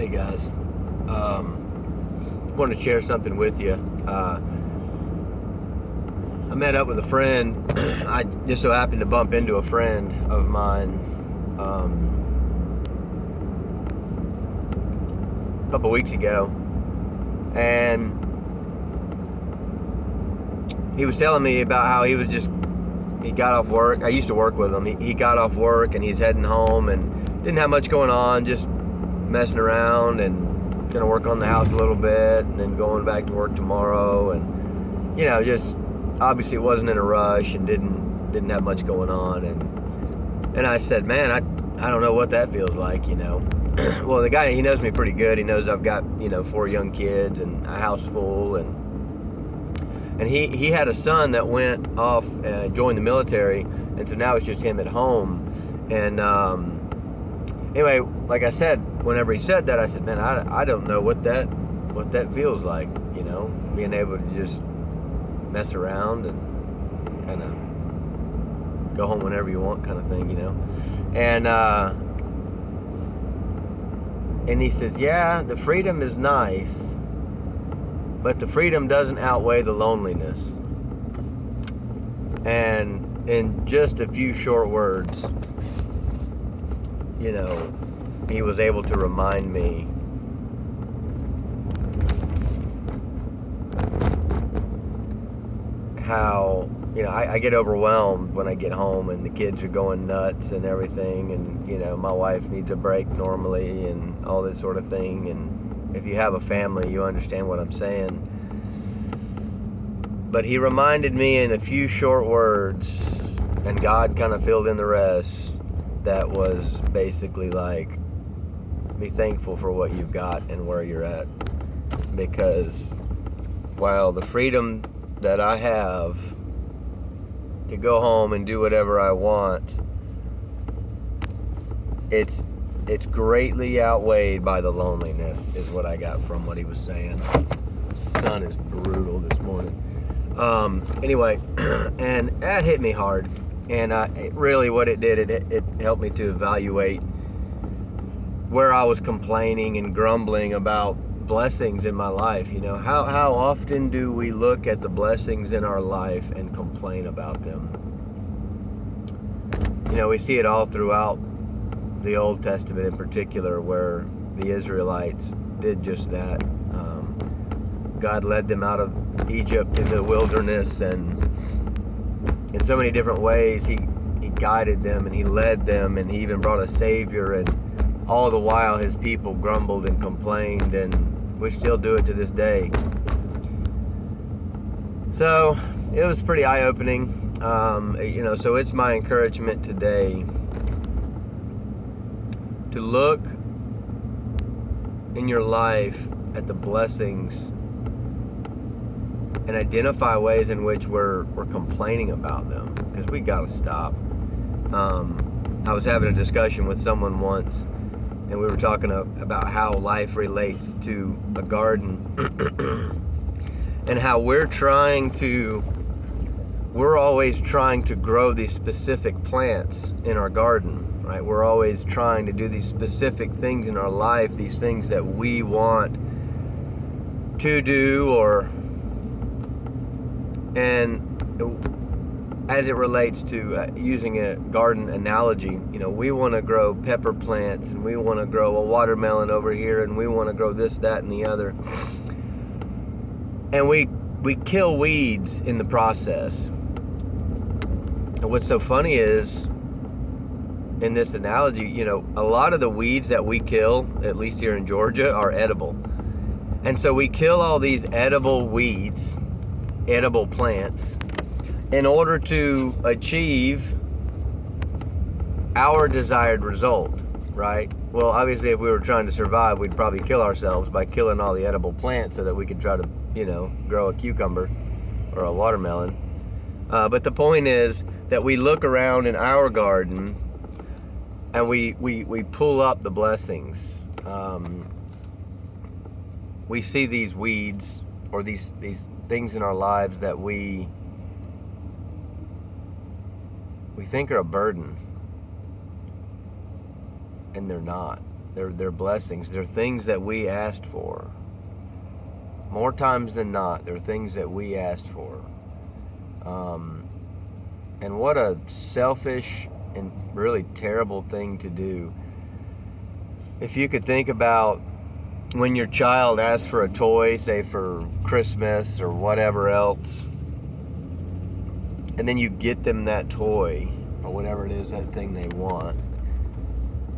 Hey guys, want to share something with you. I met up with a friend. I just so happened to bump into a friend of mine a couple weeks ago, and he was telling me about how he got off work. I used to work with him. He got off work and he's heading home and didn't have much going on, just messing around and gonna work on the house a little bit and then going back to work tomorrow, and just obviously it wasn't in a rush and didn't have much going on, and I said, man, I don't know what that feels like. Well, the guy, he knows me pretty good. He knows I've got 4 young kids and a house full, and he had a son that went off and joined the military, and so now it's just him at home. And anyway, like I said, whenever he said that, I said, man, I don't know what that feels like, being able to just mess around and kind of go home whenever you want, kind of thing, and he says, yeah, the freedom is nice, but the freedom doesn't outweigh the loneliness. And in just a few short words, he was able to remind me how, I get overwhelmed when I get home and the kids are going nuts and everything, and, my wife needs a break normally and all this sort of thing. And if you have a family, you understand what I'm saying. But he reminded me in a few short words, and God kind of filled in the rest, that was basically like, be thankful for what you've got and where you're at. Because while the freedom that I have to go home and do whatever I want, it's greatly outweighed by the loneliness, is what I got from what he was saying. The sun is brutal this morning. Anyway, and that hit me hard. And really what it did, it helped me to evaluate where I was complaining and grumbling about blessings in my life. How often do we look at the blessings in our life and complain about them? We see it all throughout the Old Testament in particular, where the Israelites did just that. God led them out of Egypt into the wilderness, and in so many different ways he guided them and he led them, and he even brought a savior, and all the while his people grumbled and complained, and we still do it to this day. So it was pretty eye-opening. So it's my encouragement today to look in your life at the blessings and identify ways in which we're complaining about them, because we got to stop. I was having a discussion with someone once, and we were talking about how life relates to a garden and how we're always trying to grow these specific plants in our garden, right? We're always trying to do these specific things in our life, these things that we want to do, and as it relates to using a garden analogy, we want to grow pepper plants, and we want to grow a watermelon over here, and we want to grow this, that, and the other. And we kill weeds in the process. And what's so funny is, in this analogy, a lot of the weeds that we kill, at least here in Georgia, are edible. And so we kill all these edible weeds, edible plants, in order to achieve our desired result, right? Well, obviously, if we were trying to survive, we'd probably kill ourselves by killing all the edible plants so that we could try to, grow a cucumber or a watermelon. But the point is that we look around in our garden and we pull up the blessings. We see these weeds or these things in our lives that we think are a burden, and they're not. They're blessings. They're things that we asked for. More times than not, they're things that we asked for. And what a selfish and really terrible thing to do. If you could think about when your child asks for a toy, say for Christmas or whatever else, and then you get them that toy or whatever it is, that thing they want,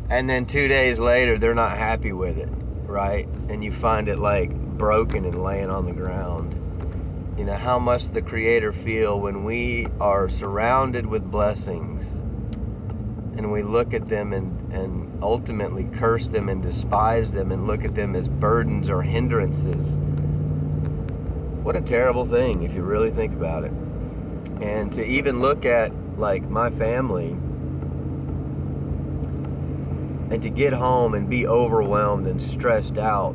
and then 2 days later they're not happy with it, right? And you find it like broken and laying on the ground. You know, how much the Creator feel when we are surrounded with blessings and we look at them and ultimately curse them and despise them and look at them as burdens or hindrances. What a terrible thing if you really think about it. And to even look at like my family and to get home and be overwhelmed and stressed out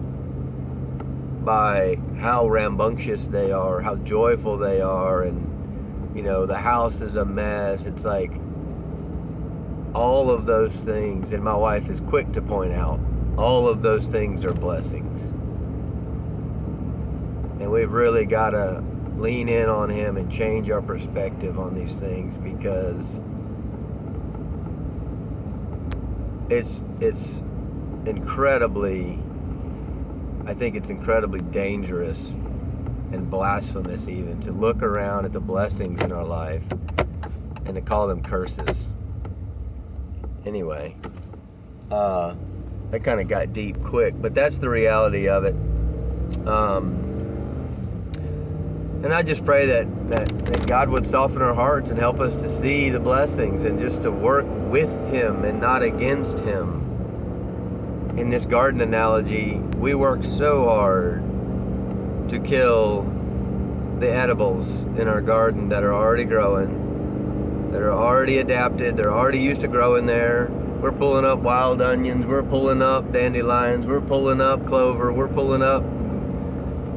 by how rambunctious they are, how joyful they are, and you know, the house is a mess. It's like all of those things, and my wife is quick to point out, all of those things are blessings. And we've really got to lean in on Him and change our perspective on these things, because it's incredibly, I think it's incredibly dangerous and blasphemous even to look around at the blessings in our life and to call them curses. Anyway, that kind of got deep quick, but that's the reality of it. And I just pray that God would soften our hearts and help us to see the blessings and just to work with Him and not against Him. In this garden analogy, we worked so hard to kill the edibles in our garden that are already growing, that are already adapted, they're already used to growing there. We're pulling up wild onions, we're pulling up dandelions, we're pulling up clover, we're pulling up,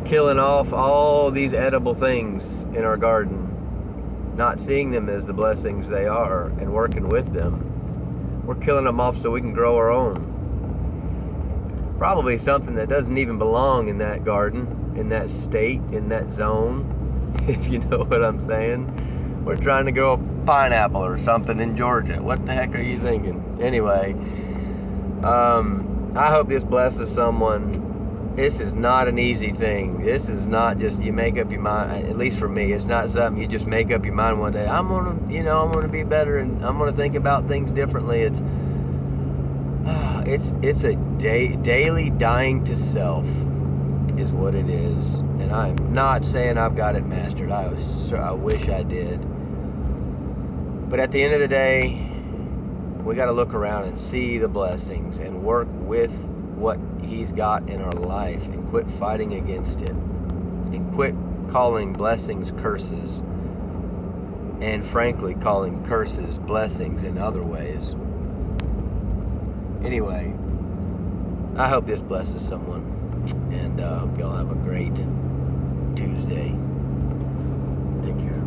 killing off all these edible things in our garden, not seeing them as the blessings they are and working with them. We're killing them off so we can grow our own. Probably something that doesn't even belong in that garden, in that state, in that zone, if you know what I'm saying. We're trying to grow a pineapple or something in Georgia. What the heck are you thinking? Anyway, I hope this blesses someone. This is not an easy thing. This is not just you make up your mind, at least for me, it's not something you just make up your mind one day. I'm gonna be better and I'm gonna think about things differently. It's a daily dying to self is what it is. And I'm not saying I've got it mastered. I wish I did. But at the end of the day, we got to look around and see the blessings and work with what He's got in our life and quit fighting against it and quit calling blessings curses and frankly calling curses blessings in other ways. Anyway, I hope this blesses someone, and I hope y'all have a great Tuesday. Take care.